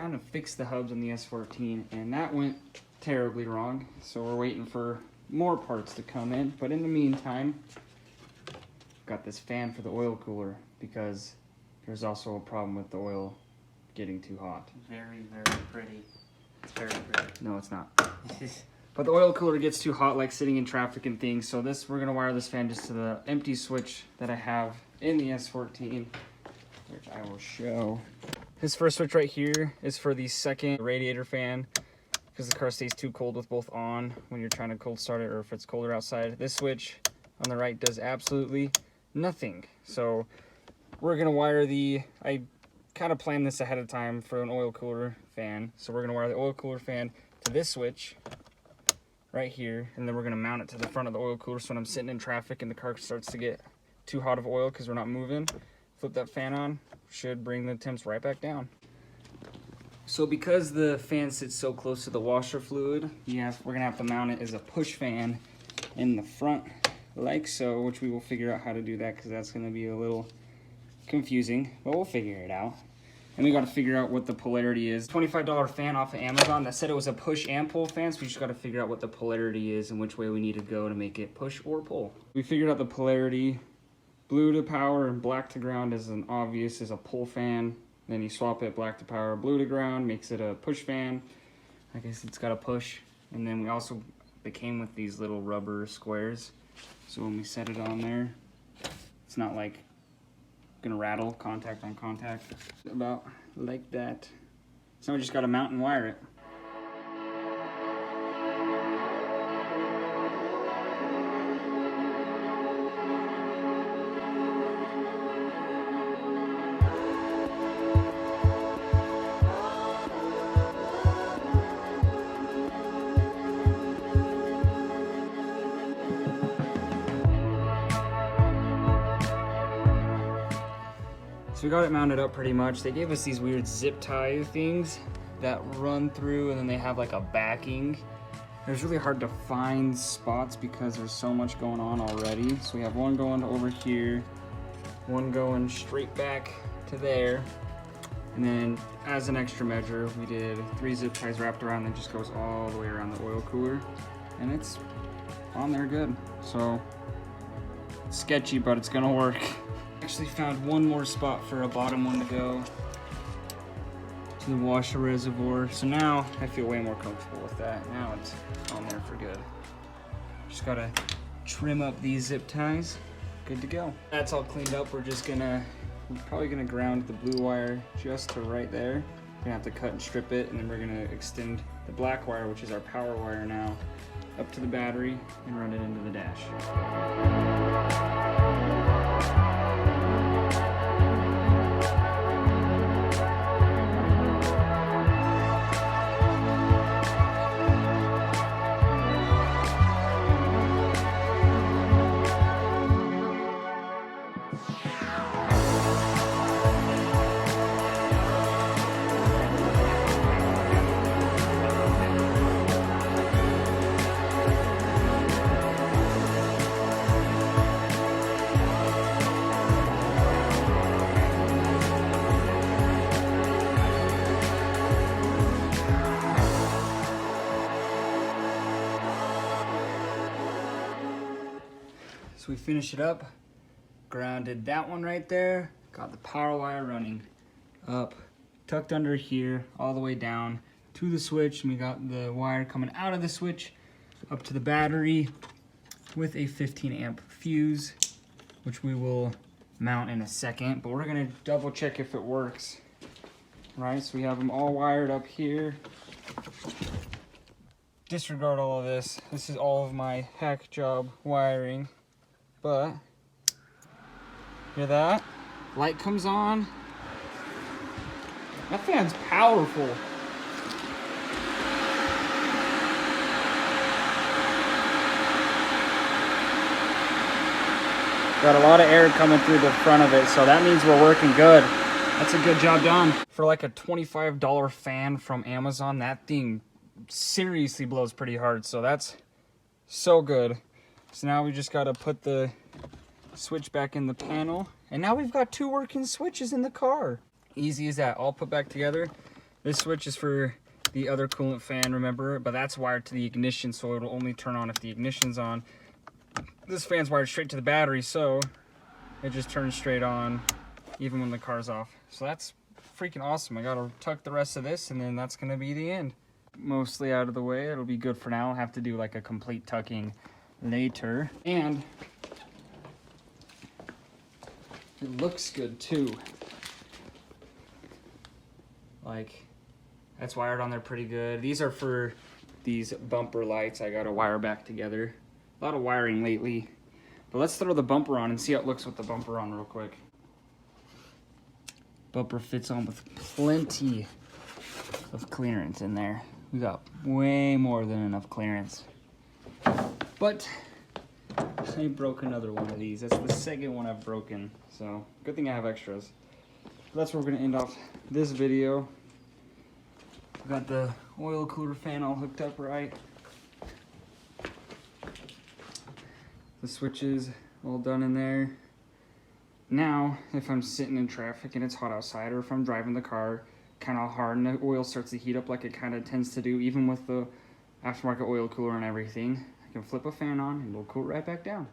trying to fix the hubs on the S14, and that went terribly wrong. So we're waiting for more parts to come in. But in the meantime, got this fan for the oil cooler because there's also a problem with the oil getting too hot. Very, very pretty. It's very pretty. No, it's not. But the oil cooler gets too hot, like sitting in traffic and things. So we're gonna wire this fan just to the empty switch that I have in the S14, which I will show. This first switch right here is for the second radiator fan, because the car stays too cold with both on when you're trying to cold start it or if it's colder outside. This switch on the right does absolutely nothing. So we're gonna wire I kind of planned this ahead of time for an oil cooler fan. So we're gonna wire the oil cooler fan to this switch right here, and then we're gonna mount it to the front of the oil cooler, so when I'm sitting in traffic and the car starts to get too hot of oil because we're not moving, flip that fan on, should bring the temps right back down. So because the fan sits so close to the washer fluid, we're gonna have to mount it as a push fan in the front like so, which we will figure out how to do that because that's gonna be a little confusing, but we'll figure it out. And we got to figure out what the polarity is. $25 fan off of Amazon that said it was a push and pull fan, so we just got to figure out what the polarity is and which way we need to go to make it push or pull. We figured out the polarity. Blue to power and black to ground is a pull fan. Then you swap it black to power, blue to ground, makes it a push fan. I guess it's got a push. And then they came with these little rubber squares. So when we set it on there, it's not like gonna rattle contact on contact, about like that. So we just gotta mount and wire it. So we got it mounted up pretty much. They gave us these weird zip tie things that run through, and then they have like a backing. It was really hard to find spots because there's so much going on already. So we have one going over here, one going straight back to there. And then as an extra measure, we did 3 zip ties wrapped around that just goes all the way around the oil cooler. And it's on there good. So it's sketchy, but it's gonna work. Actually found one more spot for a bottom one to go to the washer reservoir. So now I feel way more comfortable with that. Now it's on there for good. Just gotta trim up these zip ties. Good to go. That's all cleaned up. We're probably gonna ground the blue wire just to right there. We're gonna have to cut and strip it, and then we're gonna extend the black wire, which is our power wire now, up to the battery and run it into the dash. So we finished it up, grounded that one right there, got the power wire running up, tucked under here, all the way down to the switch, and we got the wire coming out of the switch up to the battery with a 15 amp fuse, which we will mount in a second, but we're gonna double check if it works. Right, so we have them all wired up here. Disregard all of this. This is all of my hack job wiring. But, hear that? Light comes on. That fan's powerful. Got a lot of air coming through the front of it, so that means we're working good. That's a good job done. For like a $25 fan from Amazon, that thing seriously blows pretty hard, so that's so good. So now we just gotta put the switch back in the panel, and now we've got 2 working switches in the car. Easy as that, all put back together. This switch is for the other coolant fan, remember, but that's wired to the ignition, so it'll only turn on if the ignition's on. This fan's wired straight to the battery, so it just turns straight on even when the car's off. So that's freaking awesome. I gotta tuck the rest of this, and then that's gonna be the end. Mostly out of the way. It'll be good for now. I'll have to do like a complete tucking later. And it looks good too. Like, that's wired on there pretty good. These are for these bumper lights. I gotta wire back together. A lot of wiring lately. But let's throw the bumper on and see how it looks with the bumper on real quick. Bumper fits on with plenty of clearance in there. We got way more than enough clearance. But I broke another one of these. That's the second one I've broken. So good thing I have extras. That's where we're gonna end off this video. Got the oil cooler fan all hooked up right. The switches all done in there. Now, if I'm sitting in traffic and it's hot outside, or if I'm driving the car kind of hard and the oil starts to heat up like it kind of tends to do, even with the aftermarket oil cooler and everything, I can flip a fan on and it'll cool right back down.